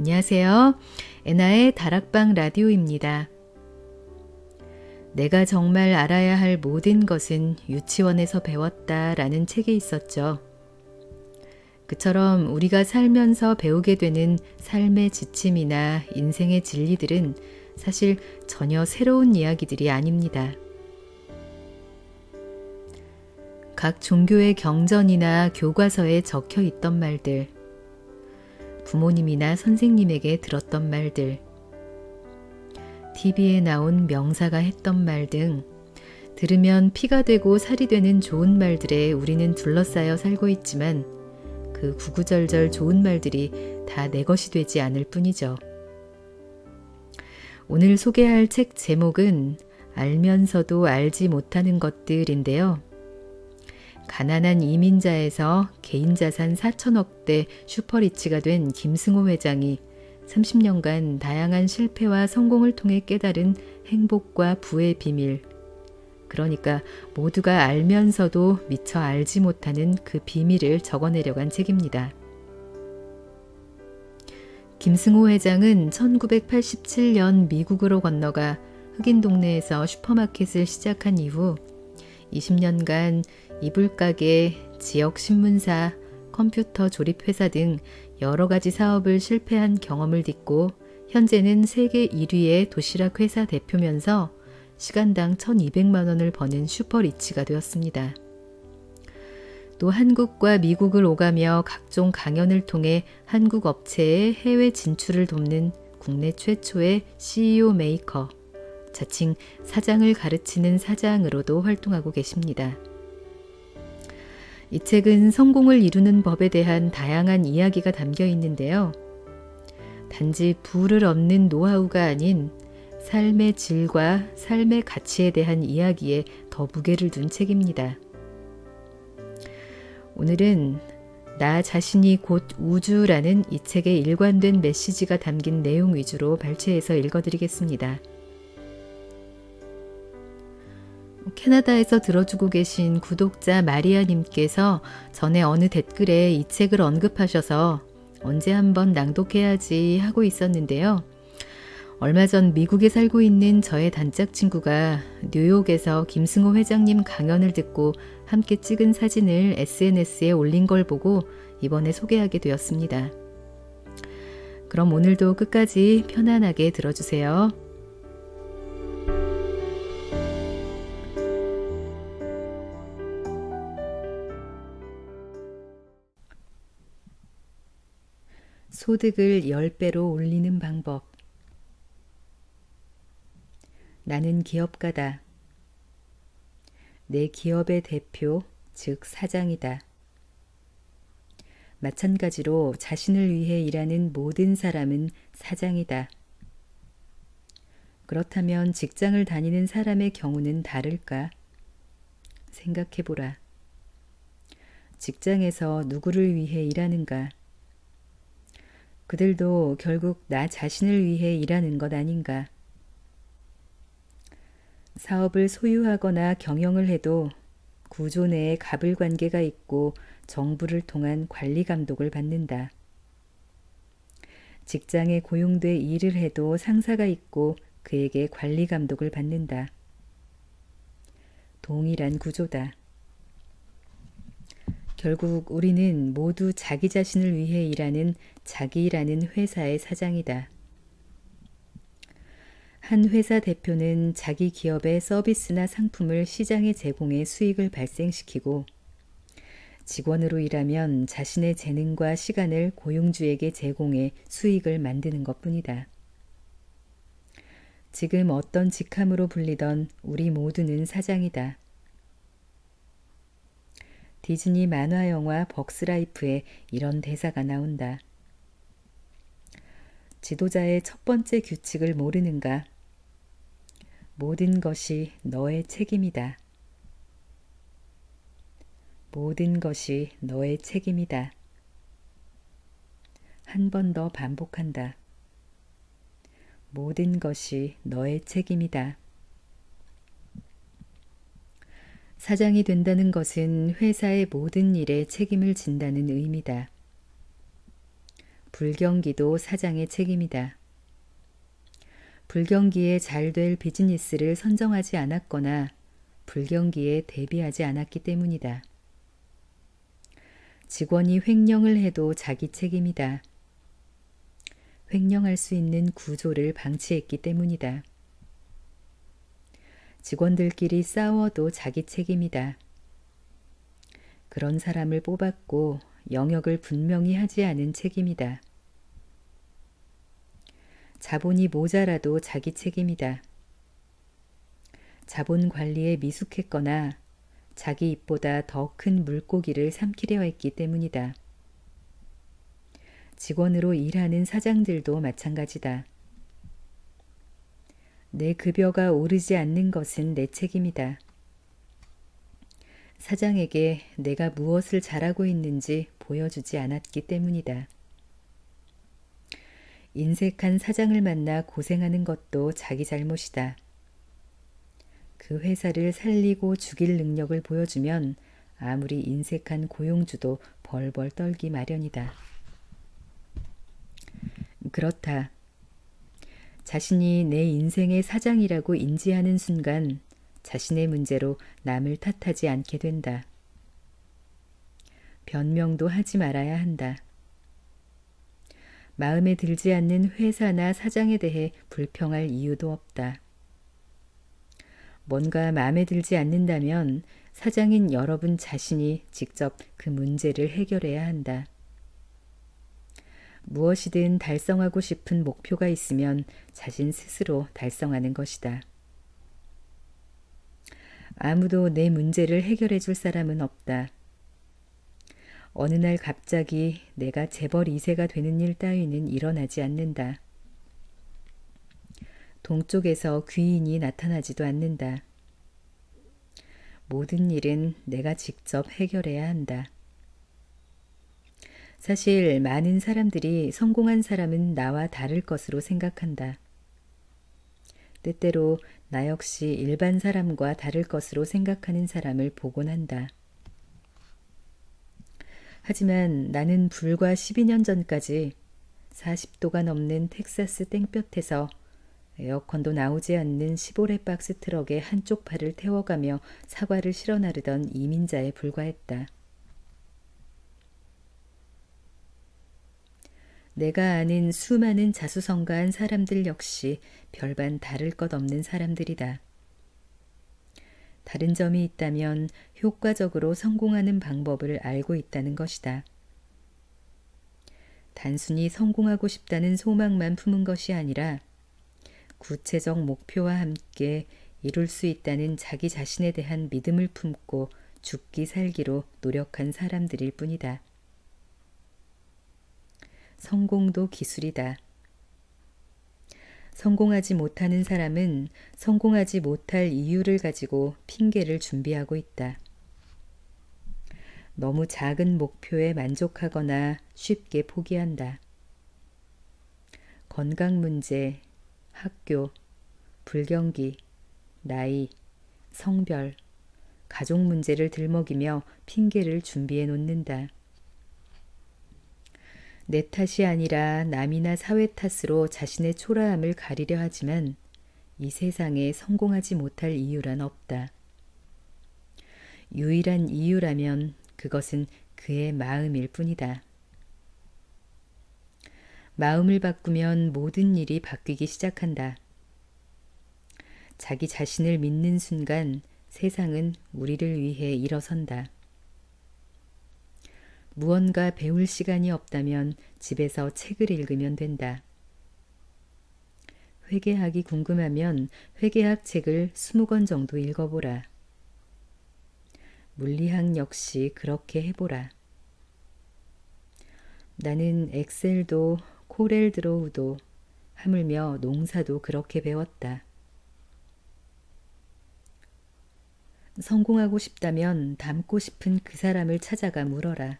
안녕하세요. 애나의 다락방 라디오입니다. 내가 정말 알아야 할 모든 것은 유치원에서 배웠다라는 책에 있었죠. 그처럼 우리가 살면서 배우게 되는 삶의 지침이나 인생의 진리들은 사실 전혀 새로운 이야기들이 아닙니다. 각 종교의 경전이나 교과서에 적혀 있던 말들, 부모님이나 선생님에게 들었던 말들, TV에 나온 명사가 했던 말 등 들으면 피가 되고 살이 되는 좋은 말들에 우리는 둘러싸여 살고 있지만 그 구구절절 좋은 말들이 다 내 것이 되지 않을 뿐이죠. 오늘 소개할 책 제목은 알면서도 알지 못하는 것들인데요. 가난한 이민자에서 개인자산 4천억대 슈퍼리치가 된 김승호 회장이 30년간 다양한 실패와 성공을 통해 깨달은 행복과 부의 비밀, 그러니까 모두가 알면서도 미처 알지 못하는 그 비밀을 적어내려간 책입니다. 김승호 회장은 1987년 미국으로 건너가 흑인 동네에서 슈퍼마켓을 시작한 이후 20년간 이불가게, 지역신문사, 컴퓨터 조립회사 등 여러 가지 사업을 실패한 경험을 딛고 현재는 세계 1위의 도시락 회사 대표면서 시간당 1,200만 원을 버는 슈퍼리치가 되었습니다. 또 한국과 미국을 오가며 각종 강연을 통해 한국 업체의 해외 진출을 돕는 국내 최초의 CEO 메이커, 자칭 사장을 가르치는 사장으로도 활동하고 계십니다. 이 책은 성공을 이루는 법에 대한 다양한 이야기가 담겨 있는데요. 단지 부를 얻는 노하우가 아닌 삶의 질과 삶의 가치에 대한 이야기에 더 무게를 둔 책입니다. 오늘은 나 자신이 곧 우주라는 이 책의 일관된 메시지가 담긴 내용 위주로 발췌해서 읽어드리겠습니다. 캐나다에서 들어주고 계신 구독자 마리아님께서 전에 어느 댓글에 이 책을 언급하셔서 언제 한번 낭독해야지 하고 있었는데요. 얼마 전 미국에 살고 있는 저의 단짝 친구가 뉴욕에서 김승호 회장님 강연을 듣고 함께 찍은 사진을 SNS에 올린 걸 보고 이번에 소개하게 되었습니다. 그럼 오늘도 끝까지 편안하게 들어주세요. 소득을 10배로 올리는 방법. 나는 기업가다. 내 기업의 대표, 즉 사장이다. 마찬가지로 자신을 위해 일하는 모든 사람은 사장이다. 그렇다면 직장을 다니는 사람의 경우는 다를까? 생각해보라. 직장에서 누구를 위해 일하는가? 그들도 결국 나 자신을 위해 일하는 것 아닌가? 사업을 소유하거나 경영을 해도 구조 내에 갑을 관계가 있고 정부를 통한 관리 감독을 받는다. 직장에 고용돼 일을 해도 상사가 있고 그에게 관리 감독을 받는다. 동일한 구조다. 결국 우리는 모두 자기 자신을 위해 일하는 자기라는 회사의 사장이다. 한 회사 대표는 자기 기업의 서비스나 상품을 시장에 제공해 수익을 발생시키고 직원으로 일하면 자신의 재능과 시간을 고용주에게 제공해 수익을 만드는 것뿐이다. 지금 어떤 직함으로 불리던 우리 모두는 사장이다. 디즈니 만화 영화 벅스라이프에 이런 대사가 나온다. 지도자의 첫 번째 규칙을 모르는가? 모든 것이 너의 책임이다. 모든 것이 너의 책임이다. 한 번 더 반복한다. 모든 것이 너의 책임이다. 사장이 된다는 것은 회사의 모든 일에 책임을 진다는 의미다. 불경기도 사장의 책임이다. 불경기에 잘 될 비즈니스를 선정하지 않았거나 불경기에 대비하지 않았기 때문이다. 직원이 횡령을 해도 자기 책임이다. 횡령할 수 있는 구조를 방치했기 때문이다. 직원들끼리 싸워도 자기 책임이다. 그런 사람을 뽑았고 영역을 분명히 하지 않은 책임이다. 자본이 모자라도 자기 책임이다. 자본 관리에 미숙했거나 자기 입보다 더 큰 물고기를 삼키려 했기 때문이다. 직원으로 일하는 사장들도 마찬가지다. 내 급여가 오르지 않는 것은 내 책임이다. 사장에게 내가 무엇을 잘하고 있는지 보여주지 않았기 때문이다. 인색한 사장을 만나 고생하는 것도 자기 잘못이다. 그 회사를 살리고 죽일 능력을 보여주면 아무리 인색한 고용주도 벌벌 떨기 마련이다. 그렇다. 자신이 내 인생의 사장이라고 인지하는 순간 자신의 문제로 남을 탓하지 않게 된다. 변명도 하지 말아야 한다. 마음에 들지 않는 회사나 사장에 대해 불평할 이유도 없다. 뭔가 마음에 들지 않는다면 사장인 여러분 자신이 직접 그 문제를 해결해야 한다. 무엇이든 달성하고 싶은 목표가 있으면 자신 스스로 달성하는 것이다. 아무도 내 문제를 해결해 줄 사람은 없다. 어느 날 갑자기 내가 재벌 2세가 되는 일 따위는 일어나지 않는다. 동쪽에서 귀인이 나타나지도 않는다. 모든 일은 내가 직접 해결해야 한다. 사실 많은 사람들이 성공한 사람은 나와 다를 것으로 생각한다. 때때로 나 역시 일반 사람과 다를 것으로 생각하는 사람을 보곤 한다. 하지만 나는 불과 12년 전까지 40도가 넘는 텍사스 땡볕에서 에어컨도 나오지 않는 시보레 박스 트럭에 한쪽 팔을 태워가며 사과를 실어 나르던 이민자에 불과했다. 내가 아는 수많은 자수성가한 사람들 역시 별반 다를 것 없는 사람들이다. 다른 점이 있다면 효과적으로 성공하는 방법을 알고 있다는 것이다. 단순히 성공하고 싶다는 소망만 품은 것이 아니라 구체적 목표와 함께 이룰 수 있다는 자기 자신에 대한 믿음을 품고 죽기 살기로 노력한 사람들일 뿐이다. 성공도 기술이다. 성공하지 못하는 사람은 성공하지 못할 이유를 가지고 핑계를 준비하고 있다. 너무 작은 목표에 만족하거나 쉽게 포기한다. 건강 문제, 학교, 불경기, 나이, 성별, 가족 문제를 들먹이며 핑계를 준비해 놓는다. 내 탓이 아니라 남이나 사회 탓으로 자신의 초라함을 가리려 하지만 이 세상에 성공하지 못할 이유란 없다. 유일한 이유라면 그것은 그의 마음일 뿐이다. 마음을 바꾸면 모든 일이 바뀌기 시작한다. 자기 자신을 믿는 순간 세상은 우리를 위해 일어선다. 무언가 배울 시간이 없다면 집에서 책을 읽으면 된다. 회계학이 궁금하면 회계학 책을 20권 정도 읽어보라. 물리학 역시 그렇게 해보라. 나는 엑셀도 코렐 드로우도 하물며 농사도 그렇게 배웠다. 성공하고 싶다면 닮고 싶은 그 사람을 찾아가 물어라.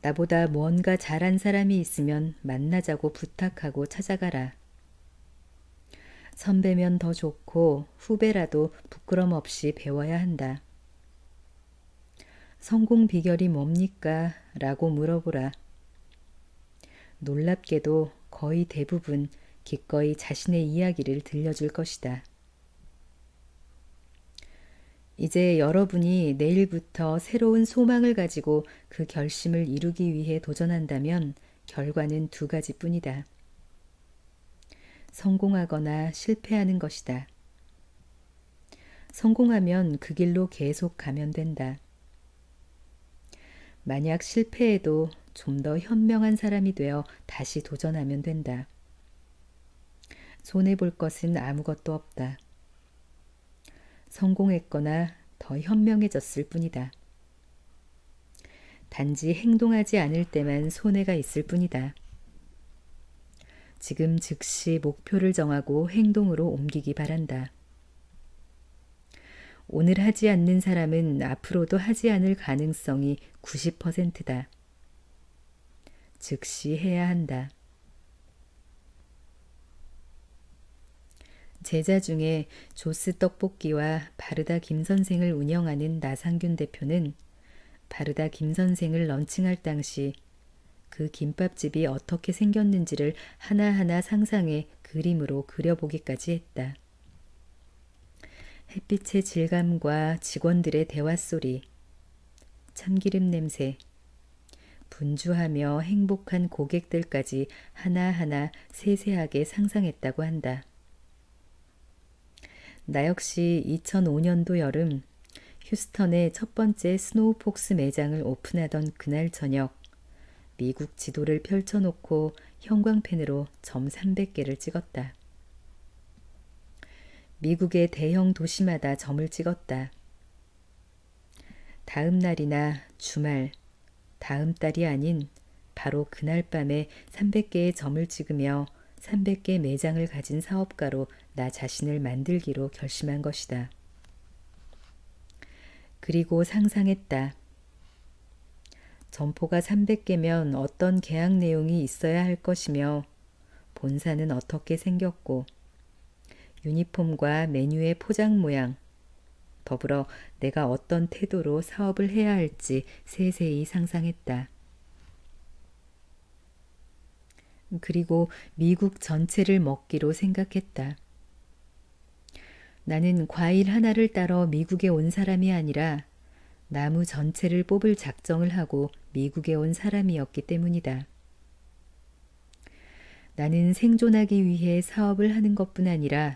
나보다 뭔가 잘한 사람이 있으면 만나자고 부탁하고 찾아가라. 선배면 더 좋고 후배라도 부끄럼 없이 배워야 한다. 성공 비결이 뭡니까? 라고 물어보라. 놀랍게도 거의 대부분 기꺼이 자신의 이야기를 들려줄 것이다. 이제 여러분이 내일부터 새로운 소망을 가지고 그 결심을 이루기 위해 도전한다면 결과는 두 가지뿐이다. 성공하거나 실패하는 것이다. 성공하면 그 길로 계속 가면 된다. 만약 실패해도 좀 더 현명한 사람이 되어 다시 도전하면 된다. 손해볼 것은 아무것도 없다. 성공했거나 더 현명해졌을 뿐이다. 단지 행동하지 않을 때만 손해가 있을 뿐이다. 지금 즉시 목표를 정하고 행동으로 옮기기 바란다. 오늘 하지 않는 사람은 앞으로도 하지 않을 가능성이 90%다. 즉시 해야 한다. 제자 중에 조스 떡볶이와 바르다 김 선생을 운영하는 나상균 대표는 바르다 김 선생을 런칭할 당시 그 김밥집이 어떻게 생겼는지를 하나하나 상상해 그림으로 그려보기까지 했다. 햇빛의 질감과 직원들의 대화 소리, 참기름 냄새, 분주하며 행복한 고객들까지 하나하나 세세하게 상상했다고 한다. 나 역시 2005년도 여름 휴스턴의 첫 번째 스노우폭스 매장을 오픈하던 그날 저녁 미국 지도를 펼쳐놓고 형광펜으로 점 300개를 찍었다. 미국의 대형 도시마다 점을 찍었다. 다음 날이나 주말, 다음 달이 아닌 바로 그날 밤에 300개의 점을 찍으며 300개 매장을 가진 사업가로 나 자신을 만들기로 결심한 것이다. 그리고 상상했다. 점포가 300개면 어떤 계약 내용이 있어야 할 것이며 본사는 어떻게 생겼고 유니폼과 메뉴의 포장 모양, 더불어 내가 어떤 태도로 사업을 해야 할지 세세히 상상했다. 그리고 미국 전체를 먹기로 생각했다. 나는 과일 하나를 따러 미국에 온 사람이 아니라 나무 전체를 뽑을 작정을 하고 미국에 온 사람이었기 때문이다. 나는 생존하기 위해 사업을 하는 것뿐 아니라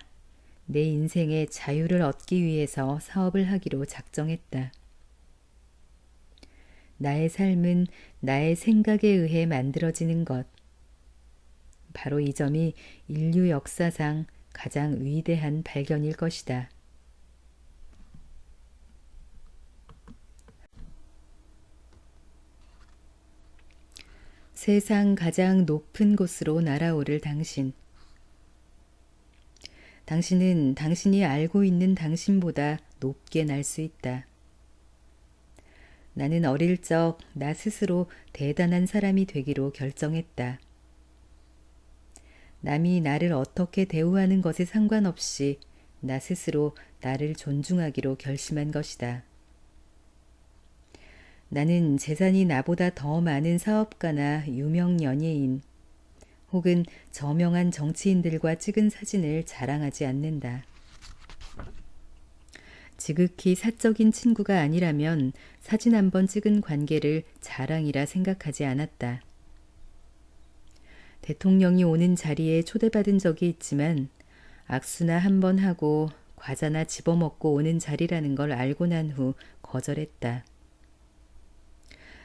내 인생의 자유를 얻기 위해서 사업을 하기로 작정했다. 나의 삶은 나의 생각에 의해 만들어지는 것. 바로 이 점이 인류 역사상 가장 위대한 발견일 것이다. 세상 가장 높은 곳으로 날아오를 당신. 당신은 당신이 알고 있는 당신보다 높게 날 수 있다. 나는 어릴 적 나 스스로 대단한 사람이 되기로 결정했다. 남이 나를 어떻게 대우하는 것에 상관없이 나 스스로 나를 존중하기로 결심한 것이다. 나는 재산이 나보다 더 많은 사업가나 유명 연예인 혹은 저명한 정치인들과 찍은 사진을 자랑하지 않는다. 지극히 사적인 친구가 아니라면 사진 한 번 찍은 관계를 자랑이라 생각하지 않았다. 대통령이 오는 자리에 초대받은 적이 있지만 악수나 한 번 하고 과자나 집어먹고 오는 자리라는 걸 알고 난 후 거절했다.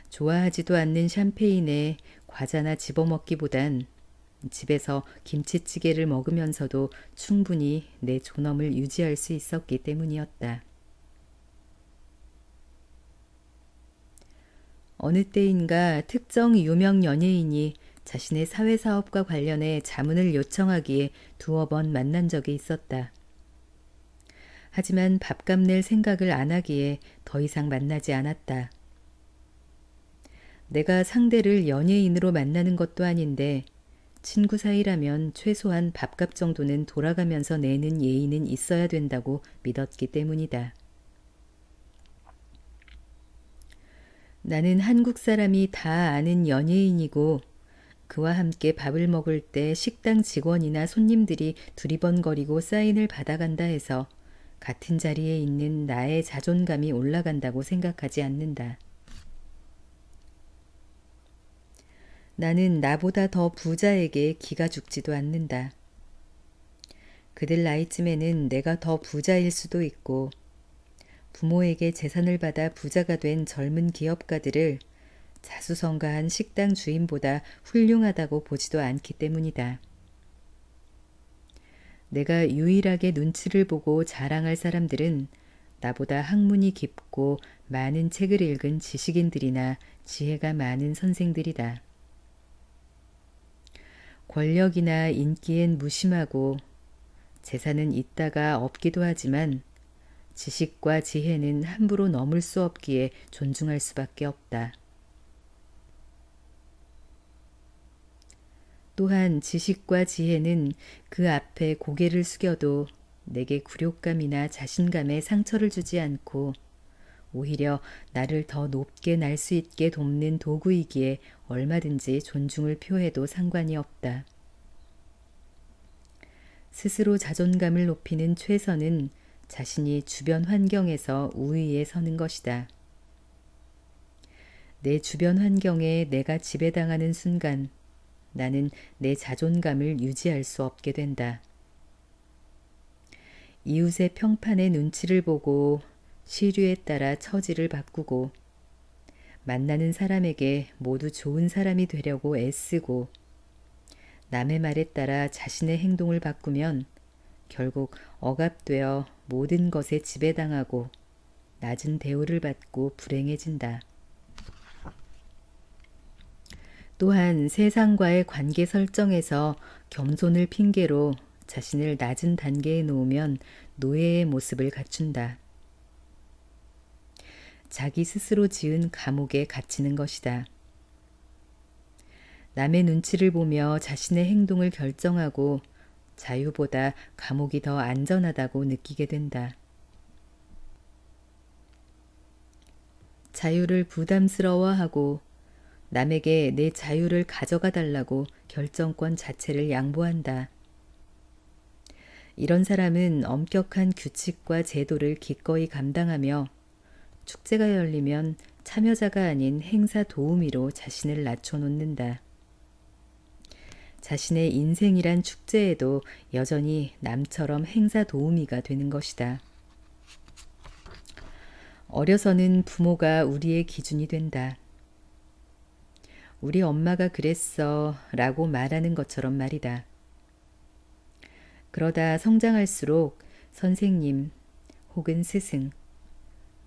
좋아하지도 않는 샴페인에 과자나 집어먹기보단 집에서 김치찌개를 먹으면서도 충분히 내 존엄을 유지할 수 있었기 때문이었다. 어느 때인가 특정 유명 연예인이 자신의 사회사업과 관련해 자문을 요청하기에 두어 번 만난 적이 있었다. 하지만 밥값 낼 생각을 안 하기에 더 이상 만나지 않았다. 내가 상대를 연예인으로 만나는 것도 아닌데 친구 사이라면 최소한 밥값 정도는 돌아가면서 내는 예의는 있어야 된다고 믿었기 때문이다. 나는 한국 사람이 다 아는 연예인이고 그와 함께 밥을 먹을 때 식당 직원이나 손님들이 두리번거리고 사인을 받아간다 해서 같은 자리에 있는 나의 자존감이 올라간다고 생각하지 않는다. 나는 나보다 더 부자에게 기가 죽지도 않는다. 그들 나이쯤에는 내가 더 부자일 수도 있고 부모에게 재산을 받아 부자가 된 젊은 기업가들을 자수성가한 식당 주인보다 훌륭하다고 보지도 않기 때문이다. 내가 유일하게 눈치를 보고 자랑할 사람들은 나보다 학문이 깊고 많은 책을 읽은 지식인들이나 지혜가 많은 선생들이다. 권력이나 인기엔 무심하고 재산은 있다가 없기도 하지만 지식과 지혜는 함부로 넘을 수 없기에 존중할 수밖에 없다. 또한 지식과 지혜는 그 앞에 고개를 숙여도 내게 굴욕감이나 자신감에 상처를 주지 않고 오히려 나를 더 높게 날 수 있게 돕는 도구이기에 얼마든지 존중을 표해도 상관이 없다. 스스로 자존감을 높이는 최선은 자신이 주변 환경에서 우위에 서는 것이다. 내 주변 환경에 내가 지배당하는 순간 나는 내 자존감을 유지할 수 없게 된다. 이웃의 평판의 눈치를 보고 시류에 따라 처지를 바꾸고 만나는 사람에게 모두 좋은 사람이 되려고 애쓰고 남의 말에 따라 자신의 행동을 바꾸면 결국 억압되어 모든 것에 지배당하고 낮은 대우를 받고 불행해진다. 또한 세상과의 관계 설정에서 겸손을 핑계로 자신을 낮은 단계에 놓으면 노예의 모습을 갖춘다. 자기 스스로 지은 감옥에 갇히는 것이다. 남의 눈치를 보며 자신의 행동을 결정하고 자유보다 감옥이 더 안전하다고 느끼게 된다. 자유를 부담스러워하고 남에게 내 자유를 가져가 달라고 결정권 자체를 양보한다. 이런 사람은 엄격한 규칙과 제도를 기꺼이 감당하며 축제가 열리면 참여자가 아닌 행사 도우미로 자신을 낮춰놓는다. 자신의 인생이란 축제에도 여전히 남처럼 행사 도우미가 되는 것이다. 어려서는 부모가 우리의 기준이 된다. 우리 엄마가 그랬어 라고 말하는 것처럼 말이다. 그러다 성장할수록 선생님 혹은 스승,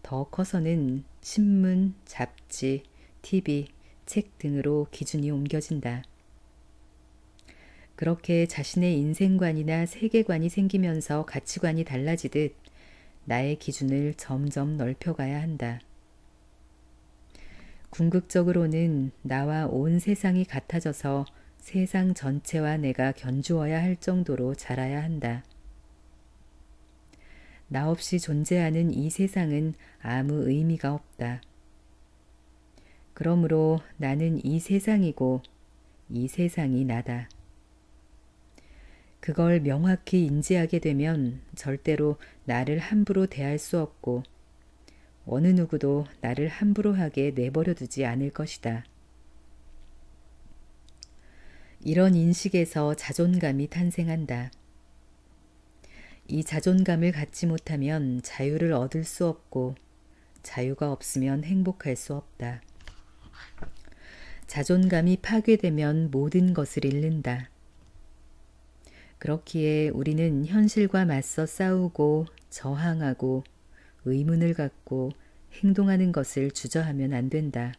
더 커서는 신문, 잡지, TV, 책 등으로 기준이 옮겨진다. 그렇게 자신의 인생관이나 세계관이 생기면서 가치관이 달라지듯 나의 기준을 점점 넓혀가야 한다. 궁극적으로는 나와 온 세상이 같아져서 세상 전체와 내가 견주어야 할 정도로 자라야 한다. 나 없이 존재하는 이 세상은 아무 의미가 없다. 그러므로 나는 이 세상이고 이 세상이 나다. 그걸 명확히 인지하게 되면 절대로 나를 함부로 대할 수 없고 어느 누구도 나를 함부로 하게 내버려 두지 않을 것이다. 이런 인식에서 자존감이 탄생한다. 이 자존감을 갖지 못하면 자유를 얻을 수 없고 자유가 없으면 행복할 수 없다. 자존감이 파괴되면 모든 것을 잃는다. 그렇기에 우리는 현실과 맞서 싸우고 저항하고 의문을 갖고 행동하는 것을 주저하면 안 된다.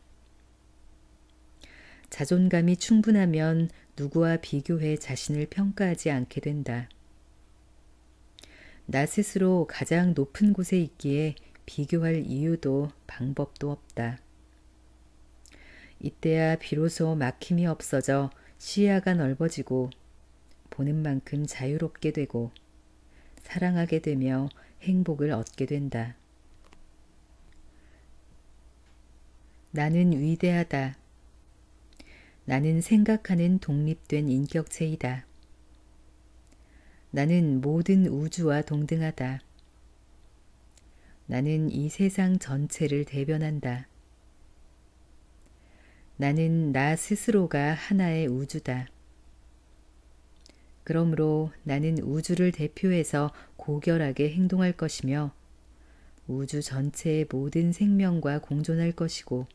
자존감이 충분하면 누구와 비교해 자신을 평가하지 않게 된다. 나 스스로 가장 높은 곳에 있기에 비교할 이유도 방법도 없다. 이때야 비로소 막힘이 없어져 시야가 넓어지고 보는 만큼 자유롭게 되고 사랑하게 되며 행복을 얻게 된다. 나는 위대하다. 나는 생각하는 독립된 인격체이다. 나는 모든 우주와 동등하다. 나는 이 세상 전체를 대변한다. 나는 나 스스로가 하나의 우주다. 그러므로 나는 우주를 대표해서 고결하게 행동할 것이며 우주 전체의 모든 생명과 공존할 것이고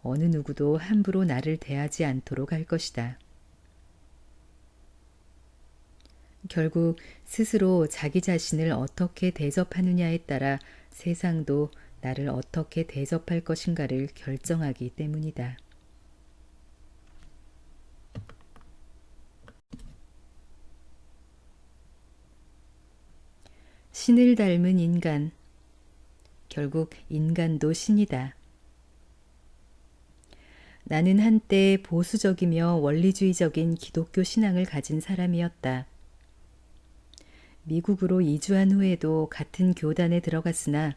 어느 누구도 함부로 나를 대하지 않도록 할 것이다. 결국 스스로 자기 자신을 어떻게 대접하느냐에 따라 세상도 나를 어떻게 대접할 것인가를 결정하기 때문이다. 신을 닮은 인간. 결국 인간도 신이다. 나는 한때 보수적이며 원리주의적인 기독교 신앙을 가진 사람이었다. 미국으로 이주한 후에도 같은 교단에 들어갔으나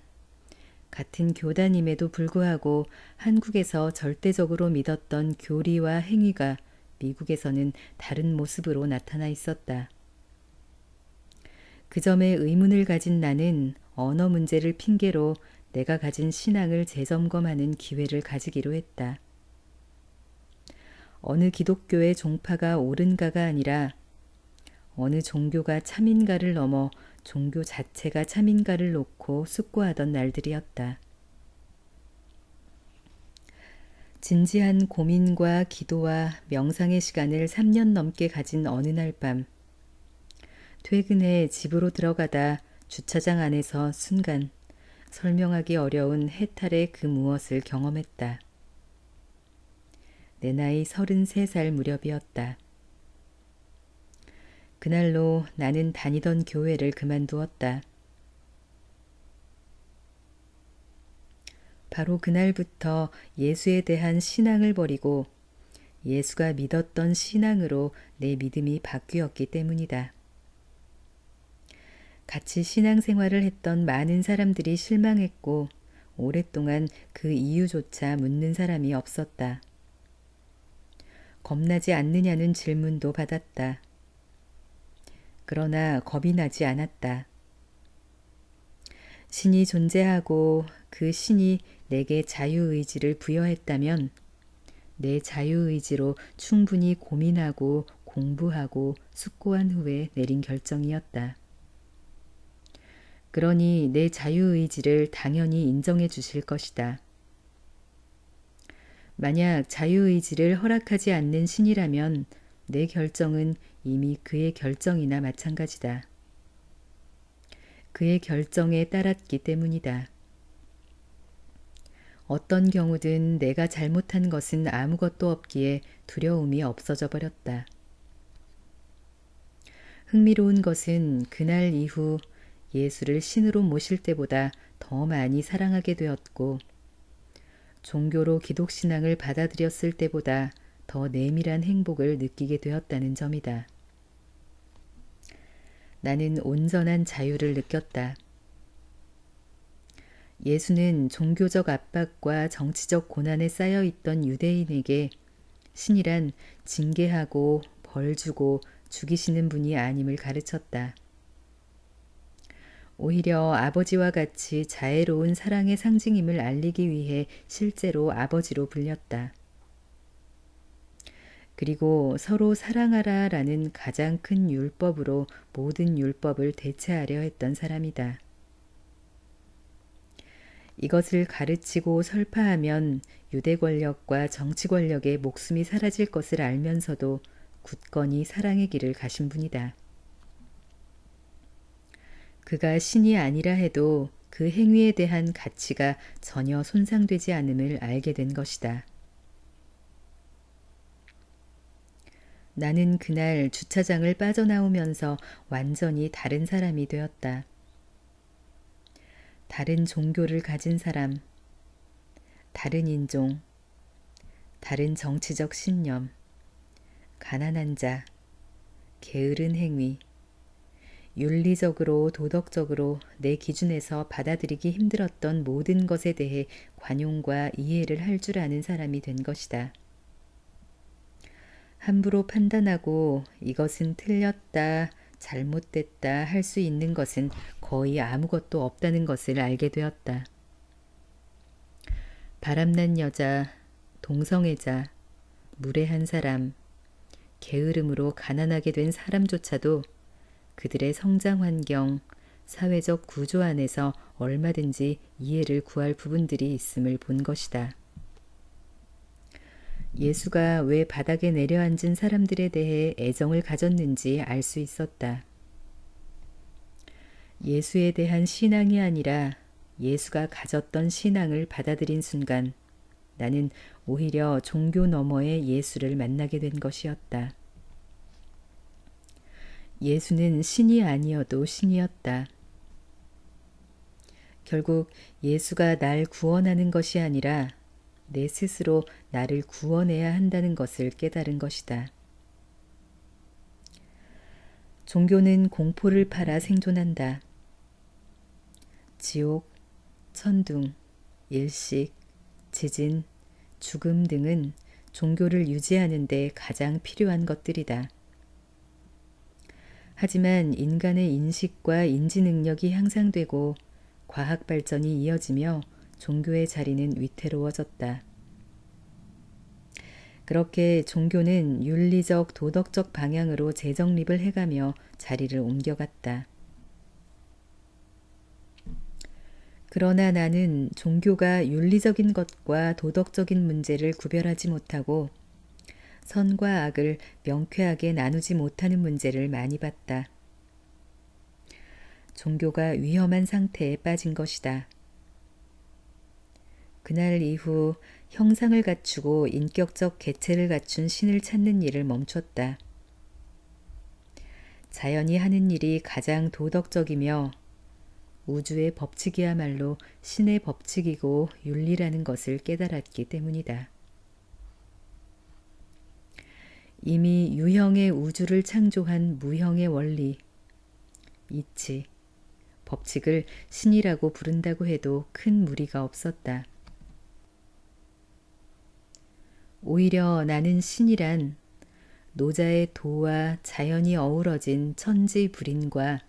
같은 교단임에도 불구하고 한국에서 절대적으로 믿었던 교리와 행위가 미국에서는 다른 모습으로 나타나 있었다. 그 점에 의문을 가진 나는 언어 문제를 핑계로 내가 가진 신앙을 재점검하는 기회를 가지기로 했다. 어느 기독교의 종파가 옳은가가 아니라 어느 종교가 참인가를 넘어 종교 자체가 참인가를 놓고 숙고하던 날들이었다. 진지한 고민과 기도와 명상의 시간을 3년 넘게 가진 어느 날 밤, 퇴근해 집으로 들어가다 주차장 안에서 순간 설명하기 어려운 해탈의 그 무엇을 경험했다. 내 나이 33살 무렵이었다. 그날로 나는 다니던 교회를 그만두었다. 바로 그날부터 예수에 대한 신앙을 버리고 예수가 믿었던 신앙으로 내 믿음이 바뀌었기 때문이다. 같이 신앙생활을 했던 많은 사람들이 실망했고 오랫동안 그 이유조차 묻는 사람이 없었다. 겁나지 않느냐는 질문도 받았다. 그러나 겁이 나지 않았다. 신이 존재하고 그 신이 내게 자유의지를 부여했다면 내 자유의지로 충분히 고민하고 공부하고 숙고한 후에 내린 결정이었다. 그러니 내 자유의지를 당연히 인정해 주실 것이다. 만약 자유의지를 허락하지 않는 신이라면 내 결정은 이미 그의 결정이나 마찬가지다. 그의 결정에 따랐기 때문이다. 어떤 경우든 내가 잘못한 것은 아무것도 없기에 두려움이 없어져 버렸다. 흥미로운 것은 그날 이후 예수를 신으로 모실 때보다 더 많이 사랑하게 되었고 종교로 기독신앙을 받아들였을 때보다 더 내밀한 행복을 느끼게 되었다는 점이다. 나는 온전한 자유를 느꼈다. 예수는 종교적 압박과 정치적 고난에 쌓여 있던 유대인에게 신이란 징계하고 벌 주고 죽이시는 분이 아님을 가르쳤다. 오히려 아버지와 같이 자애로운 사랑의 상징임을 알리기 위해 실제로 아버지로 불렸다. 그리고 서로 사랑하라 라는 가장 큰 율법으로 모든 율법을 대체하려 했던 사람이다. 이것을 가르치고 설파하면 유대 권력과 정치 권력의 목숨이 사라질 것을 알면서도 굳건히 사랑의 길을 가신 분이다. 그가 신이 아니라 해도 그 행위에 대한 가치가 전혀 손상되지 않음을 알게 된 것이다. 나는 그날 주차장을 빠져나오면서 완전히 다른 사람이 되었다. 다른 종교를 가진 사람, 다른 인종, 다른 정치적 신념, 가난한 자, 게으른 행위, 윤리적으로 도덕적으로 내 기준에서 받아들이기 힘들었던 모든 것에 대해 관용과 이해를 할 줄 아는 사람이 된 것이다. 함부로 판단하고 이것은 틀렸다, 잘못됐다 할 수 있는 것은 거의 아무것도 없다는 것을 알게 되었다. 바람난 여자, 동성애자, 무례한 사람, 게으름으로 가난하게 된 사람조차도 그들의 성장 환경, 사회적 구조 안에서 얼마든지 이해를 구할 부분들이 있음을 본 것이다. 예수가 왜 바닥에 내려앉은 사람들에 대해 애정을 가졌는지 알 수 있었다. 예수에 대한 신앙이 아니라 예수가 가졌던 신앙을 받아들인 순간 나는 오히려 종교 너머의 예수를 만나게 된 것이었다. 예수는 신이 아니어도 신이었다. 결국 예수가 날 구원하는 것이 아니라 내 스스로 나를 구원해야 한다는 것을 깨달은 것이다. 종교는 공포를 팔아 생존한다. 지옥, 천둥, 일식, 지진, 죽음 등은 종교를 유지하는 데 가장 필요한 것들이다. 하지만 인간의 인식과 인지 능력이 향상되고 과학 발전이 이어지며 종교의 자리는 위태로워졌다. 그렇게 종교는 윤리적, 도덕적 방향으로 재정립을 해가며 자리를 옮겨갔다. 그러나 나는 종교가 윤리적인 것과 도덕적인 문제를 구별하지 못하고 선과 악을 명쾌하게 나누지 못하는 문제를 많이 봤다. 종교가 위험한 상태에 빠진 것이다. 그날 이후 형상을 갖추고 인격적 개체를 갖춘 신을 찾는 일을 멈췄다. 자연이 하는 일이 가장 도덕적이며 우주의 법칙이야말로 신의 법칙이고 윤리라는 것을 깨달았기 때문이다. 이미 유형의 우주를 창조한 무형의 원리, 이치, 법칙을 신이라고 부른다고 해도 큰 무리가 없었다. 오히려 나는 신이란 노자의 도와 자연이 어우러진 천지불인과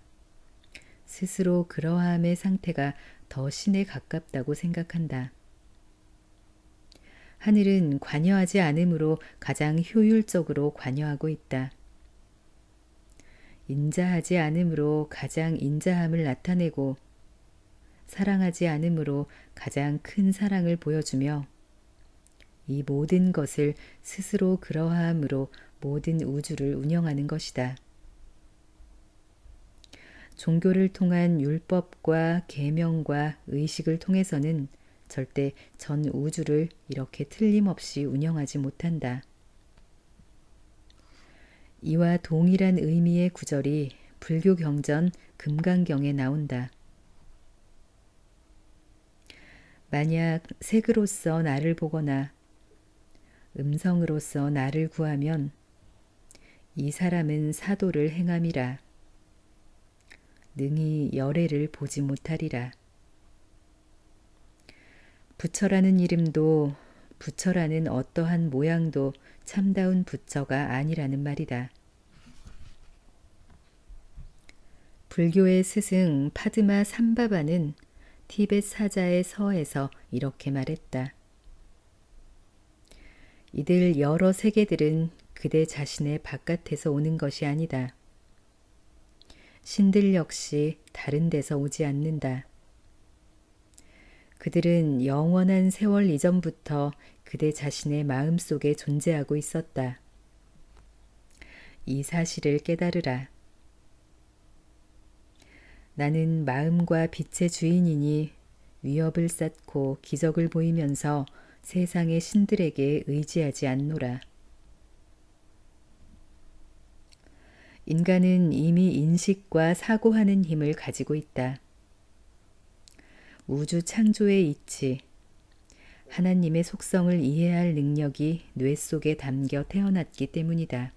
스스로 그러함의 상태가 더 신에 가깝다고 생각한다. 하늘은 관여하지 않으므로 가장 효율적으로 관여하고 있다. 인자하지 않으므로 가장 인자함을 나타내고 사랑하지 않으므로 가장 큰 사랑을 보여주며 이 모든 것을 스스로 그러함으로 모든 우주를 운영하는 것이다. 종교를 통한 율법과 계명과 의식을 통해서는 절대 전 우주를 이렇게 틀림없이 운영하지 못한다. 이와 동일한 의미의 구절이 불교 경전 금강경에 나온다. 만약 색으로서 나를 보거나 음성으로서 나를 구하면 이 사람은 사도를 행함이라. 능히 열애를 보지 못하리라. 부처라는 이름도 부처라는 어떠한 모양도 참다운 부처가 아니라는 말이다. 불교의 스승 파드마 삼바바는 티벳 사자의 서에서 이렇게 말했다. 이들 여러 세계들은 그대 자신의 바깥에서 오는 것이 아니다. 신들 역시 다른 데서 오지 않는다. 그들은 영원한 세월 이전부터 그대 자신의 마음속에 존재하고 있었다. 이 사실을 깨달으라. 나는 마음과 빛의 주인이니 위협을 쌓고 기적을 보이면서 세상의 신들에게 의지하지 않노라. 인간은 이미 인식과 사고하는 힘을 가지고 있다. 우주 창조의 이치, 하나님의 속성을 이해할 능력이 뇌 속에 담겨 태어났기 때문이다.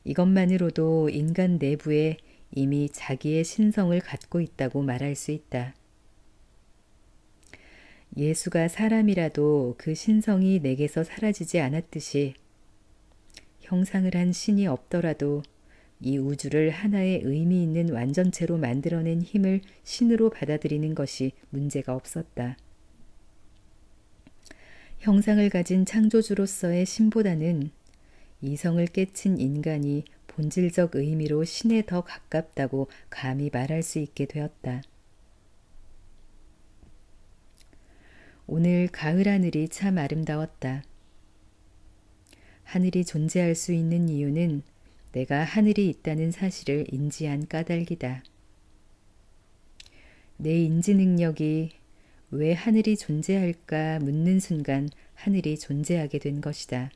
이것만으로도 인간 내부에 이미 자기의 신성을 갖고 있다고 말할 수 있다. 예수가 사람이라도 그 신성이 내게서 사라지지 않았듯이 형상을 한 신이 없더라도 이 우주를 하나의 의미 있는 완전체로 만들어낸 힘을 신으로 받아들이는 것이 문제가 없었다. 형상을 가진 창조주로서의 신보다는 이성을 깨친 인간이 본질적 의미로 신에 더 가깝다고 감히 말할 수 있게 되었다. 오늘 가을 하늘이 참 아름다웠다. 하늘이 존재할 수 있는 이유는 내가 하늘이 있다는 사실을 인지한 까닭이다. 내 인지 능력이 왜 하늘이 존재할까 묻는 순간 하늘이 존재하게 된 것이다.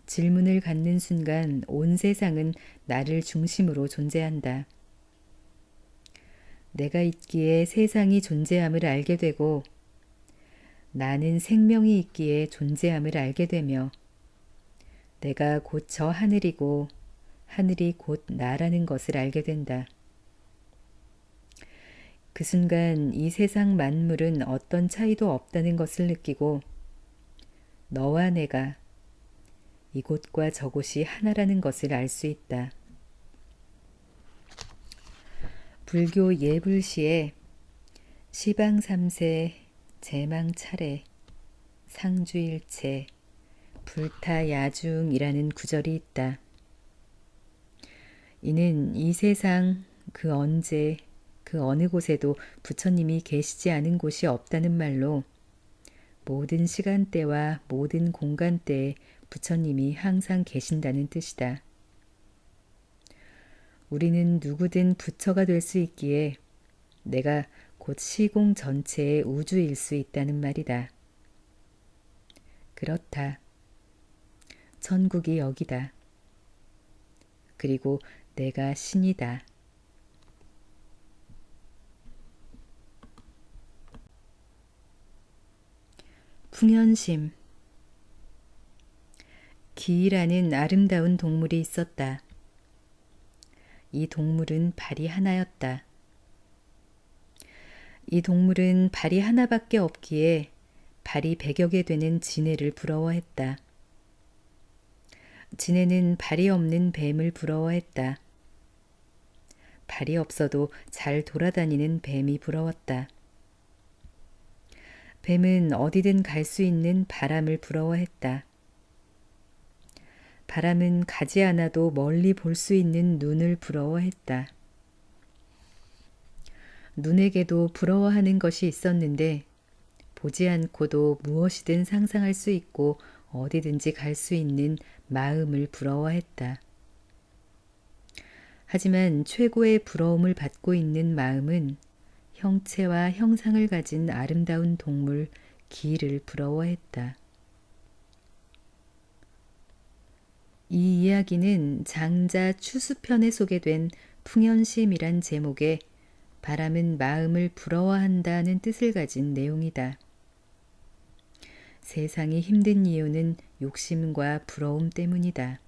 질문을 갖는 순간 온 세상은 나를 중심으로 존재한다. 내가 있기에 세상이 존재함을 알게 되고 나는 생명이 있기에 존재함을 알게 되며 내가 곧 저 하늘이고 하늘이 곧 나라는 것을 알게 된다. 그 순간 이 세상 만물은 어떤 차이도 없다는 것을 느끼고 너와 내가 이곳과 저곳이 하나라는 것을 알 수 있다. 불교 예불시에 시방삼세 제망차례 상주일체 불타야중이라는 구절이 있다. 이는 이 세상 그 언제 그 어느 곳에도 부처님이 계시지 않은 곳이 없다는 말로 모든 시간대와 모든 공간대에 부처님이 항상 계신다는 뜻이다. 우리는 누구든 부처가 될 수 있기에 내가 곧 시공 전체의 우주일 수 있다는 말이다. 그렇다. 천국이 여기다. 그리고 내가 신이다. 풍현심. 기이라는 아름다운 동물이 있었다. 이 동물은 발이 하나였다. 이 동물은 발이 하나밖에 없기에 발이 100여 개 되는 지네를 부러워했다. 지네는 발이 없는 뱀을 부러워했다. 발이 없어도 잘 돌아다니는 뱀이 부러웠다. 뱀은 어디든 갈 수 있는 바람을 부러워했다. 바람은 가지 않아도 멀리 볼 수 있는 눈을 부러워했다. 눈에게도 부러워하는 것이 있었는데 보지 않고도 무엇이든 상상할 수 있고 어디든지 갈 수 있는 마음을 부러워했다. 하지만 최고의 부러움을 받고 있는 마음은 형체와 형상을 가진 아름다운 동물 기를 부러워했다. 이 이야기는 장자 추수편에 소개된 풍현심이란 제목의 바람은 마음을 부러워한다는 뜻을 가진 내용이다. 세상이 힘든 이유는 욕심과 부러움 때문이다.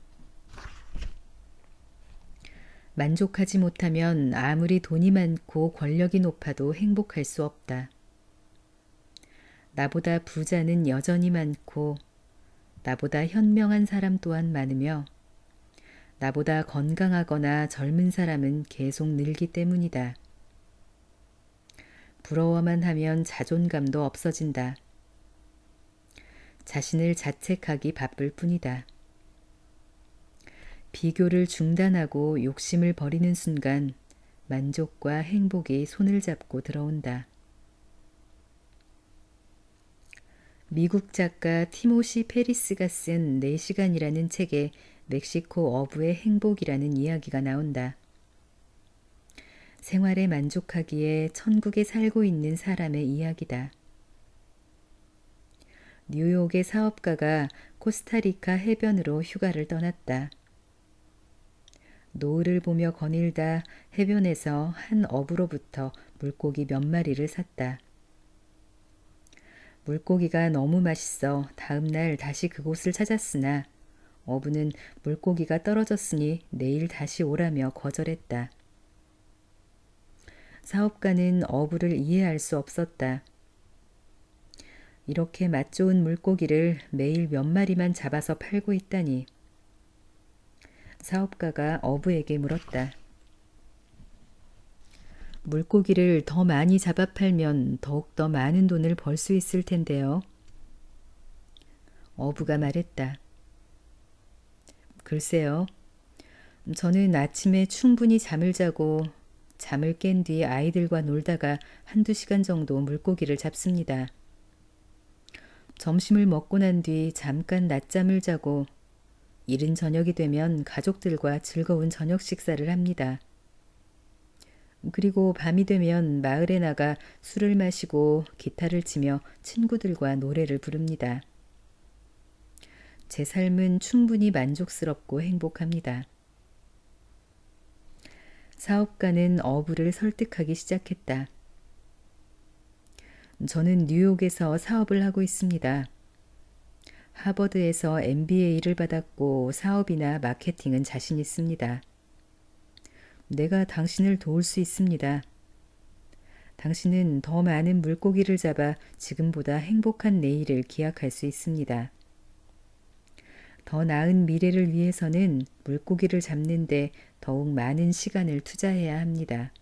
만족하지 못하면 아무리 돈이 많고 권력이 높아도 행복할 수 없다. 나보다 부자는 여전히 많고 나보다 현명한 사람 또한 많으며 나보다 건강하거나 젊은 사람은 계속 늘기 때문이다. 부러워만 하면 자존감도 없어진다. 자신을 자책하기 바쁠 뿐이다. 비교를 중단하고 욕심을 버리는 순간 만족과 행복이 손을 잡고 들어온다. 미국 작가 티모시 페리스가 쓴 4시간이라는 책에 멕시코 어부의 행복이라는 이야기가 나온다. 생활에 만족하기에 천국에 살고 있는 사람의 이야기다. 뉴욕의 사업가가 코스타리카 해변으로 휴가를 떠났다. 노을을 보며 거닐다 해변에서 한 어부로부터 물고기 몇 마리를 샀다. 물고기가 너무 맛있어 다음 날 다시 그곳을 찾았으나 어부는 물고기가 떨어졌으니 내일 다시 오라며 거절했다. 사업가는 어부를 이해할 수 없었다. 이렇게 맛 좋은 물고기를 매일 몇 마리만 잡아서 팔고 있다니. 사업가가 어부에게 물었다. 물고기를 더 많이 잡아 팔면 더욱더 많은 돈을 벌 수 있을 텐데요. 어부가 말했다. 글쎄요. 저는 아침에 충분히 잠을 자고 잠을 깬 뒤 아이들과 놀다가 한두 시간 정도 물고기를 잡습니다. 점심을 먹고 난 뒤 잠깐 낮잠을 자고 이른 저녁이 되면 가족들과 즐거운 저녁 식사를 합니다. 그리고 밤이 되면 마을에 나가 술을 마시고 기타를 치며 친구들과 노래를 부릅니다. 제 삶은 충분히 만족스럽고 행복합니다. 사업가는 어부를 설득하기 시작했다. 저는 뉴욕에서 사업을 하고 있습니다. 하버드에서 MBA를 받았고 사업이나 마케팅은 자신 있습니다. 내가 당신을 도울 수 있습니다. 당신은 더 많은 물고기를 잡아 지금보다 행복한 내일을 기약할 수 있습니다. 더 나은 미래를 위해서는 물고기를 잡는데 더욱 많은 시간을 투자해야 합니다.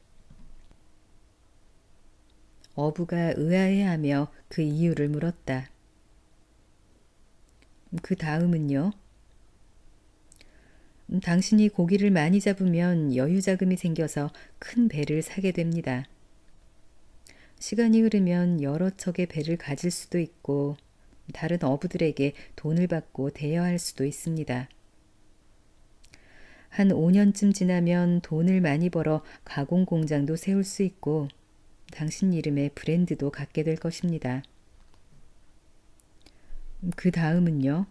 어부가 의아해하며 그 이유를 물었다. 그 다음은요? 당신이 고기를 많이 잡으면 여유 자금이 생겨서 큰 배를 사게 됩니다. 시간이 흐르면 여러 척의 배를 가질 수도 있고 다른 어부들에게 돈을 받고 대여할 수도 있습니다. 한 5년쯤 지나면 돈을 많이 벌어 가공 공장도 세울 수 있고 당신 이름의 브랜드도 갖게 될 것입니다. 그 다음은요?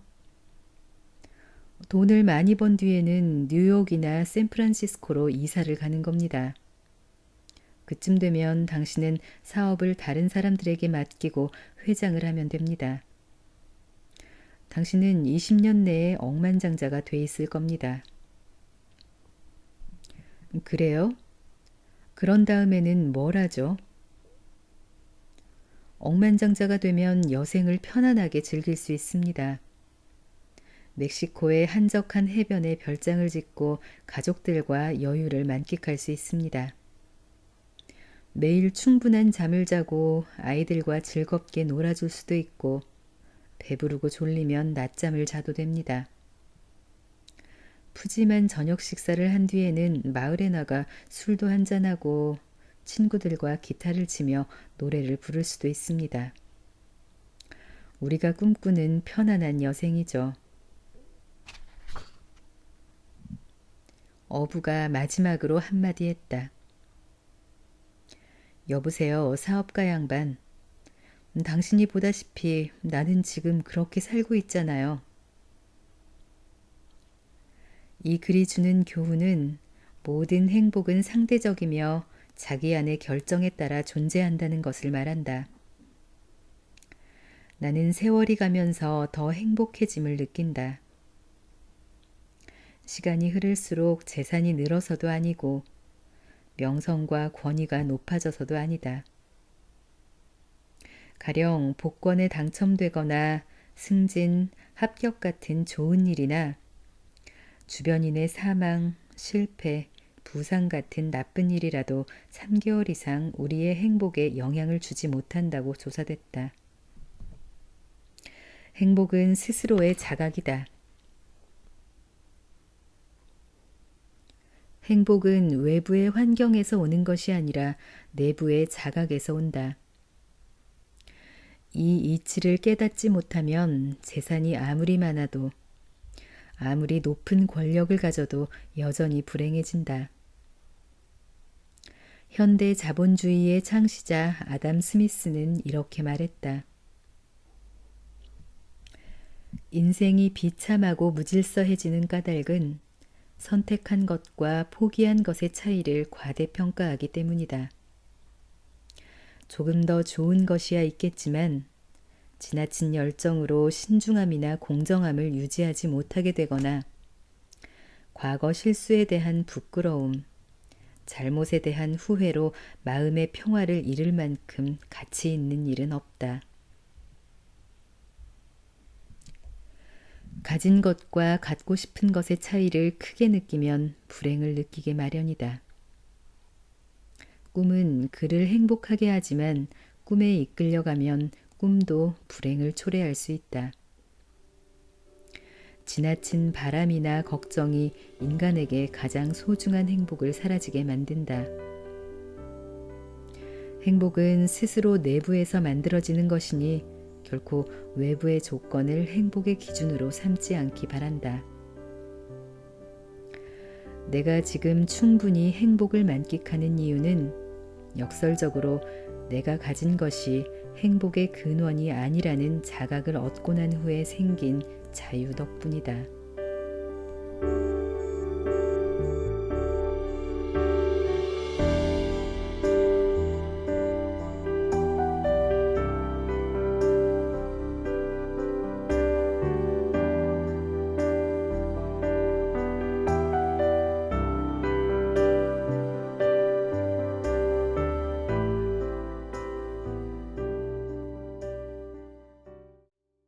돈을 많이 번 뒤에는 뉴욕이나 샌프란시스코로 이사를 가는 겁니다. 그쯤 되면 당신은 사업을 다른 사람들에게 맡기고 회장을 하면 됩니다. 당신은 20년 내에 억만장자가 돼 있을 겁니다. 그래요? 그런 다음에는 뭘 하죠? 억만장자가 되면 여생을 편안하게 즐길 수 있습니다. 멕시코의 한적한 해변에 별장을 짓고 가족들과 여유를 만끽할 수 있습니다. 매일 충분한 잠을 자고 아이들과 즐겁게 놀아줄 수도 있고 배부르고 졸리면 낮잠을 자도 됩니다. 푸짐한 저녁 식사를 한 뒤에는 마을에 나가 술도 한잔하고 친구들과 기타를 치며 노래를 부를 수도 있습니다. 우리가 꿈꾸는 편안한 여생이죠. 어부가 마지막으로 한마디 했다. 여보세요, 사업가 양반. 당신이 보다시피 나는 지금 그렇게 살고 있잖아요. 이 글이 주는 교훈은 모든 행복은 상대적이며 자기 안의 결정에 따라 존재한다는 것을 말한다. 나는 세월이 가면서 더 행복해짐을 느낀다. 시간이 흐를수록 재산이 늘어서도 아니고 명성과 권위가 높아져서도 아니다. 가령 복권에 당첨되거나 승진, 합격 같은 좋은 일이나 주변인의 사망, 실패, 부상 같은 나쁜 일이라도 3개월 이상 우리의 행복에 영향을 주지 못한다고 조사됐다. 행복은 스스로의 자각이다. 행복은 외부의 환경에서 오는 것이 아니라 내부의 자각에서 온다. 이 이치를 깨닫지 못하면 재산이 아무리 많아도 아무리 높은 권력을 가져도 여전히 불행해진다. 현대 자본주의의 창시자 아담 스미스는 이렇게 말했다. 인생이 비참하고 무질서해지는 까닭은 선택한 것과 포기한 것의 차이를 과대평가하기 때문이다. 조금 더 좋은 것이야 있겠지만 지나친 열정으로 신중함이나 공정함을 유지하지 못하게 되거나 과거 실수에 대한 부끄러움, 잘못에 대한 후회로 마음의 평화를 잃을 만큼 가치 있는 일은 없다. 가진 것과 갖고 싶은 것의 차이를 크게 느끼면 불행을 느끼게 마련이다. 꿈은 그를 행복하게 하지만 꿈에 이끌려가면 꿈도 불행을 초래할 수 있다. 지나친 바람이나 걱정이 인간에게 가장 소중한 행복을 사라지게 만든다. 행복은 스스로 내부에서 만들어지는 것이니 결코 외부의 조건을 행복의 기준으로 삼지 않기 바란다. 내가 지금 충분히 행복을 만끽하는 이유는 역설적으로 내가 가진 것이 행복의 근원이 아니라는 자각을 얻고 난 후에 생긴 자유 덕분이다.